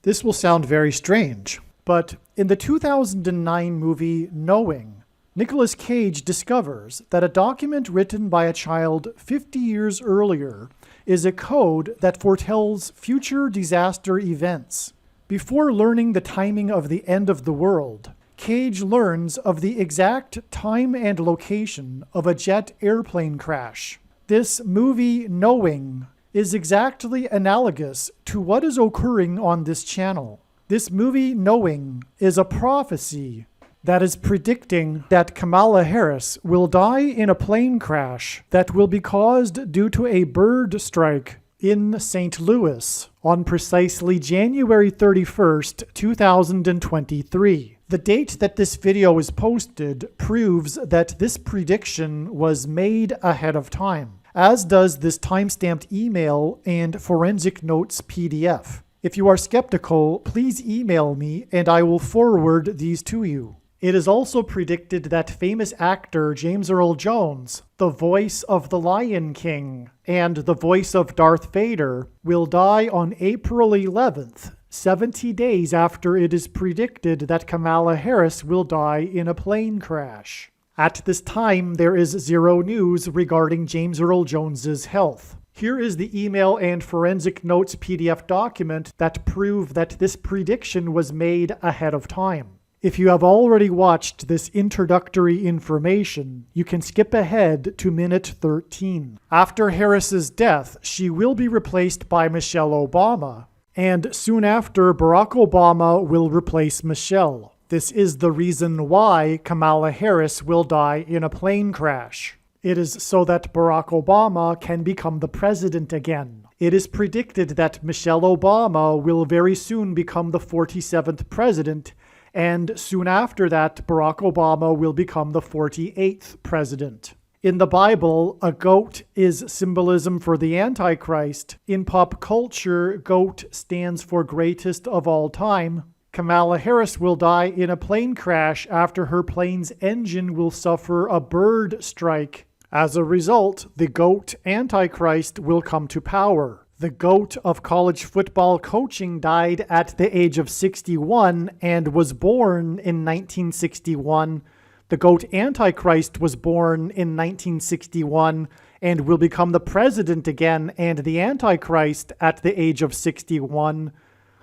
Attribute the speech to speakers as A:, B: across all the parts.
A: This will sound very strange, but in the 2009 movie Knowing, Nicolas Cage discovers that a document written by a child 50 years earlier is a code that foretells future disaster events. Before learning the timing of the end of the world, Cage learns of the exact time and location of a jet airplane crash. This movie Knowing is exactly analogous to what is occurring on this channel. This movie Knowing is a prophecy that is predicting that Kamala Harris will die in a plane crash that will be caused due to a bird strike in St. Louis on precisely January 31st, 2023. The date that this video is posted proves that this prediction was made ahead of time, as does this timestamped email and forensic notes PDF. If you are skeptical, please email me and I will forward these to you. It is also predicted that famous actor James Earl Jones, the voice of the Lion King and the voice of Darth Vader, will die on April 11th, 70 days after it is predicted that Kamala Harris will die in a plane crash. At this time, there is zero news regarding James Earl Jones's health. Here is the email and forensic notes PDF document that prove that this prediction was made ahead of time. If you have already watched this introductory information, you can skip ahead to minute 13. After Harris's death, she will be replaced by Michelle Obama, and soon after, Barack Obama will replace Michelle. This is the reason why Kamala Harris will die in a plane crash. It is so that Barack Obama can become the president again. It is predicted that Michelle Obama will very soon become the 47th president, and soon after that, Barack Obama will become the 48th president. In the Bible, a goat is symbolism for the Antichrist. In pop culture, goat stands for greatest of all time. Kamala Harris will die in a plane crash after her plane's engine will suffer a bird strike. As a result, the GOAT Antichrist will come to power. The GOAT of college football coaching died at the age of 61 and was born in 1961. The GOAT Antichrist was born in 1961 and will become the president again and the Antichrist at the age of 61.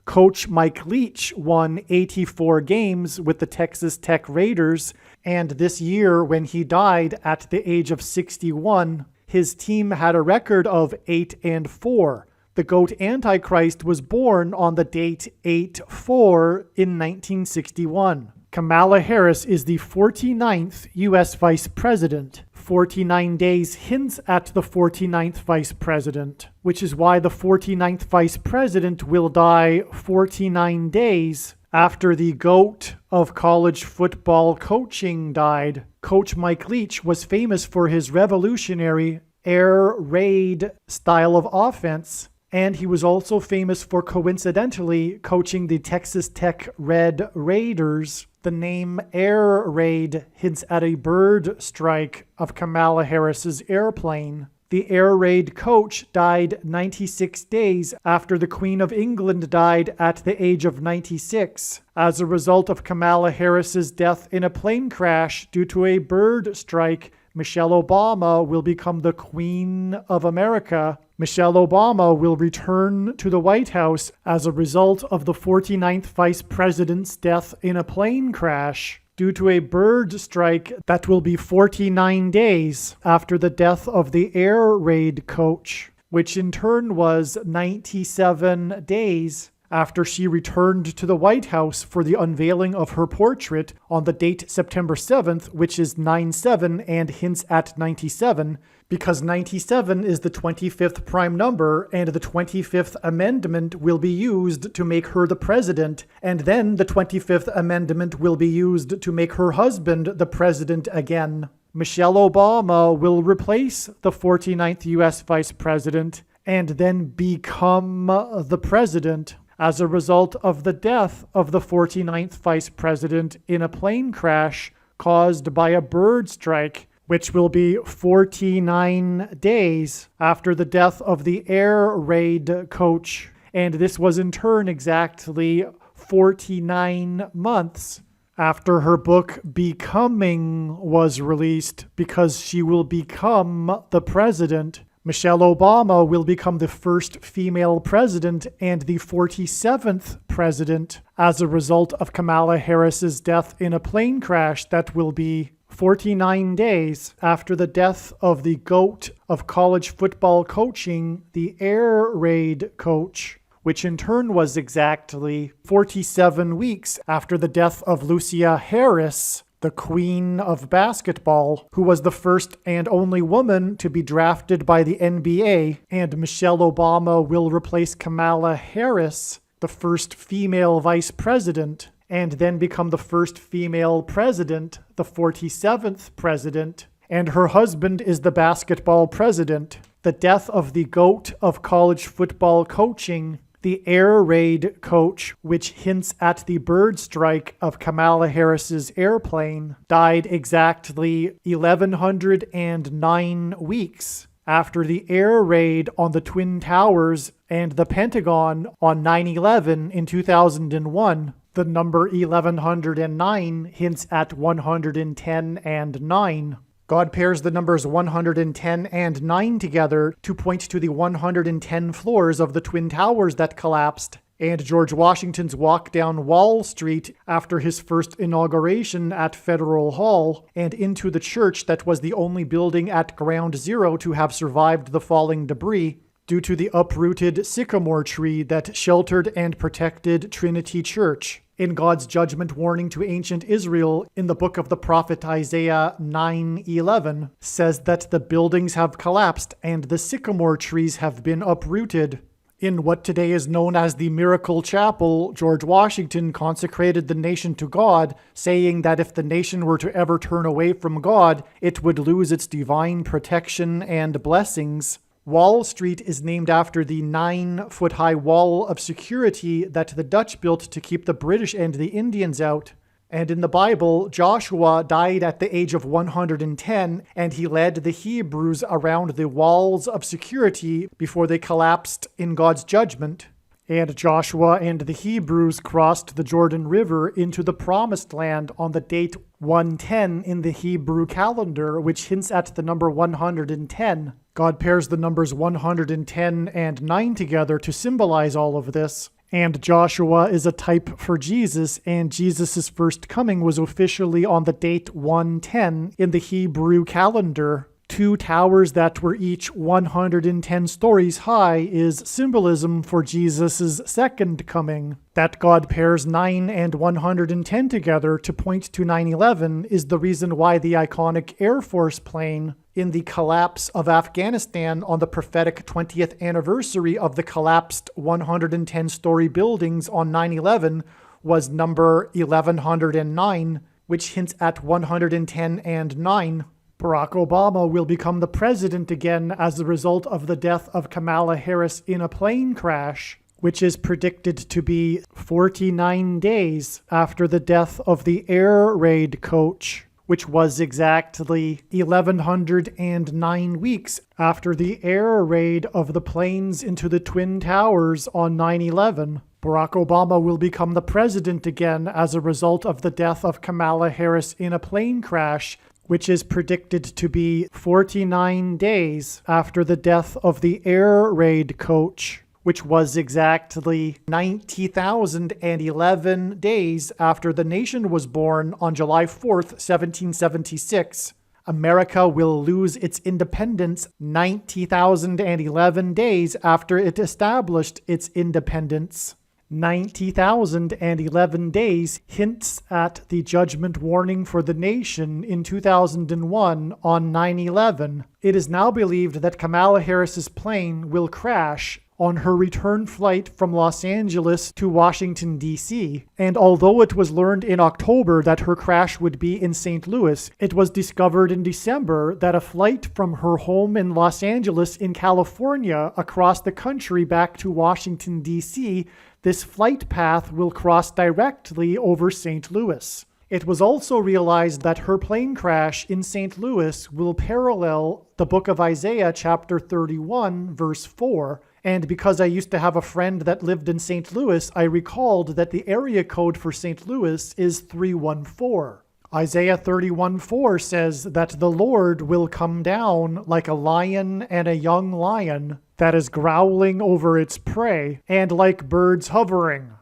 A: Coach Mike Leach won 84 games with the Texas Tech Raiders, and this year, when he died at the age of 61, his team had a record of 8-4. The GOAT Antichrist was born on the date 8-4 in 1961. Kamala Harris is the 49th U.S. Vice President. 49 days hints at the 49th Vice President, which is why the 49th Vice President will die 49 days after the GOAT of college football coaching died. Coach Mike Leach was famous for his revolutionary air raid style of offense, and he was also famous for coincidentally coaching the Texas Tech Red Raiders. The name Air Raid hints at a bird strike of Kamala Harris's airplane. The Air Raid coach died 96 days after the Queen of England died at the age of 96 as a result of Kamala Harris's death in a plane crash due to a bird strike. Michelle Obama will become the Queen of America. Michelle Obama will return to the White House as a result of the 49th Vice President's death in a plane crash due to a bird strike that will be 49 days after the death of the Air Raid coach, which in turn was 97 days after she returned to the White House for the unveiling of her portrait on the date September 7th, which is 9/7 and hints at 97, because 97 is the 25th prime number, and the 25th Amendment will be used to make her the president, and then the 25th Amendment will be used to make her husband the president again. Michelle Obama will replace the 49th U.S. Vice President and then become the president as a result of the death of the 49th Vice President in a plane crash caused by a bird strike, which will be 49 days after the death of the Air Raid coach. and this was in turn exactly 49 months after her book Becoming was released, because she will become the president. Michelle Obama will become the first female president and the 47th president as a result of Kamala Harris's death in a plane crash that will be 49 days after the death of the GOAT of college football coaching, the air raid coach, which in turn was exactly 47 weeks after the death of Lucia Harris, the queen of basketball, who was the first and only woman to be drafted by the NBA, and Michelle Obama will replace Kamala Harris, the first female vice president, and then become the first female president, the 47th president, and her husband is the basketball president. The death of the GOAT of college football coaching, the air raid coach, which hints at the bird strike of Kamala Harris's airplane, died exactly 1,109 weeks after the air raid on the Twin Towers and the Pentagon on 9/11 in 2001. The number 1109 hints at 110 and 9. God pairs the numbers 110 and 9 together to point to the 110 floors of the Twin Towers that collapsed, and George Washington's walk down Wall Street after his first inauguration at Federal Hall, and into the church that was the only building at Ground Zero to have survived the falling debris, due to the uprooted sycamore tree that sheltered and protected Trinity Church. In God's judgment warning to ancient Israel in the book of the prophet Isaiah 9:11 says that the buildings have collapsed and the sycamore trees have been uprooted. In what today is known as the Miracle Chapel, George Washington consecrated the nation to God, saying that if the nation were to ever turn away from God, it would lose its divine protection and blessings. Wall Street is named after the 9-foot-high wall of security that the Dutch built to keep the British and the Indians out. And in the Bible, Joshua died at the age of 110, and he led the Hebrews around the walls of security before they collapsed in God's judgment. And Joshua and the Hebrews crossed the Jordan River into the Promised Land on the date 110 in the Hebrew calendar, which hints at the number 110. God pairs the numbers 110 and 9 together to symbolize all of this. And Joshua is a type for Jesus, and Jesus' first coming was officially on the date 110 in the Hebrew calendar. 2 towers that were each 110 stories high is symbolism for Jesus' second coming. That God pairs 9 and 110 together to point to 9/11 is the reason why the iconic Air Force plane in the collapse of Afghanistan on the prophetic 20th anniversary of the collapsed 110-story buildings on 9/11 was number 1109, which hints at 110 and 9. Barack Obama will become the president again as a result of the death of Kamala Harris in a plane crash, which is predicted to be 49 days after the death of the air raid coach, which was exactly 1,109 weeks after the air raid of the planes into the Twin Towers on 9/11. Barack Obama will become the president again as a result of the death of Kamala Harris in a plane crash, which is predicted to be 49 days after the death of the air raid coach, which was exactly 90,011 days after the nation was born on July 4th, 1776. America will lose its independence 90,011 days after it established its independence. 90,011 days hints at the judgment warning for the nation in 2001 on 9/11. It is now believed that Kamala Harris's plane will crash on her return flight from Los Angeles to Washington, D.C. And although it was learned in October that her crash would be in St. Louis, it was discovered in December that a flight from her home in Los Angeles in California across the country back to Washington, D.C., this flight path will cross directly over St. Louis. It was also realized that her plane crash in St. Louis will parallel the book of Isaiah chapter 31, verse 4, And because I used to have a friend that lived in St. Louis, I recalled that the area code for St. Louis is 314. Isaiah 31:4 says that the Lord will come down like a lion and a young lion that is growling over its prey, and like birds hovering.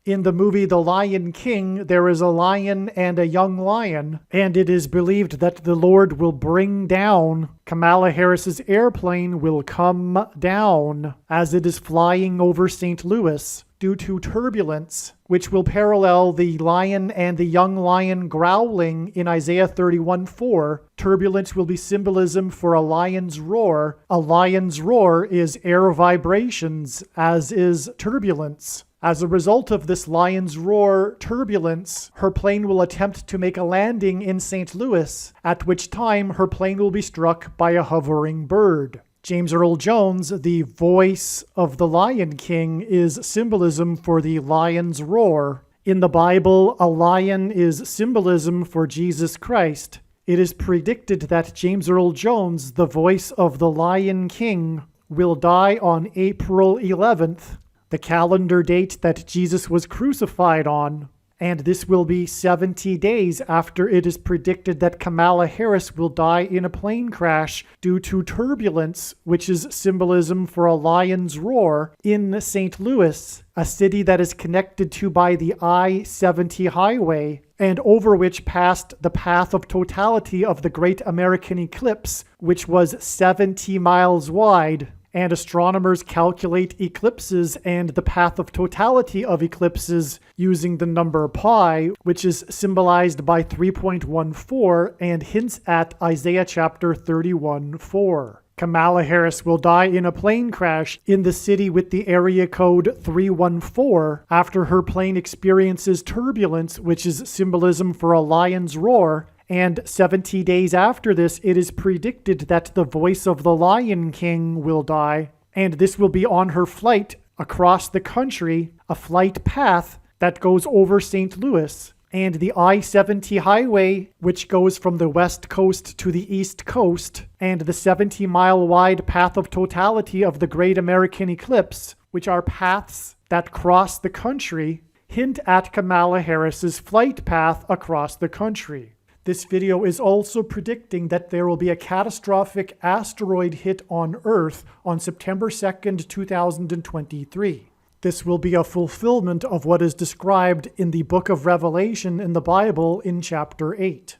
A: In the movie The Lion King, there is a lion and a young lion, and it is believed that the Lord will bring down, Kamala Harris's airplane will come down as it is flying over St. Louis due to turbulence, which will parallel the lion and the young lion growling in Isaiah 31:4. Turbulence will be symbolism for a lion's roar. A lion's roar is air vibrations, as is turbulence. As a result of this lion's roar turbulence, her plane will attempt to make a landing in St. Louis, at which time her plane will be struck by a hovering bird. James Earl Jones, the voice of the Lion King, is symbolism for the lion's roar. In the Bible, a lion is symbolism for Jesus Christ. It is predicted that James Earl Jones, the voice of the Lion King, will die on April 11th, the calendar date that Jesus was crucified on, and this will be 70 days after it is predicted that Kamala Harris will die in a plane crash due to turbulence, which is symbolism for a lion's roar, in St. Louis, a city that is connected to by the I-70 highway, and over which passed the path of totality of the Great American Eclipse, which was 70 miles wide. And astronomers calculate eclipses and the path of totality of eclipses using the number pi, which is symbolized by 3.14 and hints at Isaiah chapter 31:4. Kamala Harris will die in a plane crash in the city with the area code 314 after her plane experiences turbulence, which is symbolism for a lion's roar. And 70 days after this, it is predicted that the voice of the Lion King will die, and this will be on her flight across the country, a flight path that goes over St. Louis. And the I-70 highway, which goes from the west coast to the east coast, and the 70-mile wide path of totality of the Great American Eclipse, which are paths that cross the country, hint at Kamala Harris's flight path across the country. This video is also predicting that there will be a catastrophic asteroid hit on Earth on September 2nd, 2023. This will be a fulfillment of what is described in the book of Revelation in the Bible in chapter 8.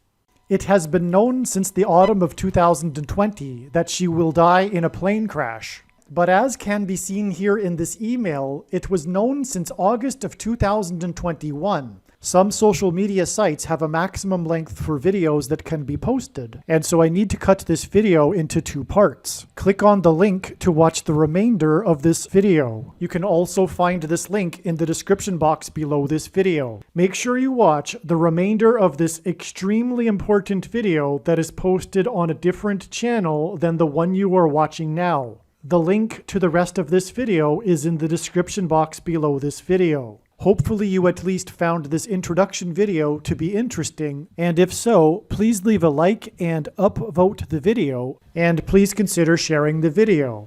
A: It has been known since the autumn of 2020 that she will die in a plane crash. But as can be seen here in this email, it was known since August of 2021. Some social media sites have a maximum length for videos that can be posted, and so I need to cut this video into 2 parts. Click on the link to watch the remainder of this video. You can also find this link in the description box below this video. Make sure you watch the remainder of this extremely important video that is posted on a different channel than the one you are watching now. The link to the rest of this video is in the description box below this video. Hopefully you at least found this introduction video to be interesting, and if so, please leave a like and upvote the video, and please consider sharing the video.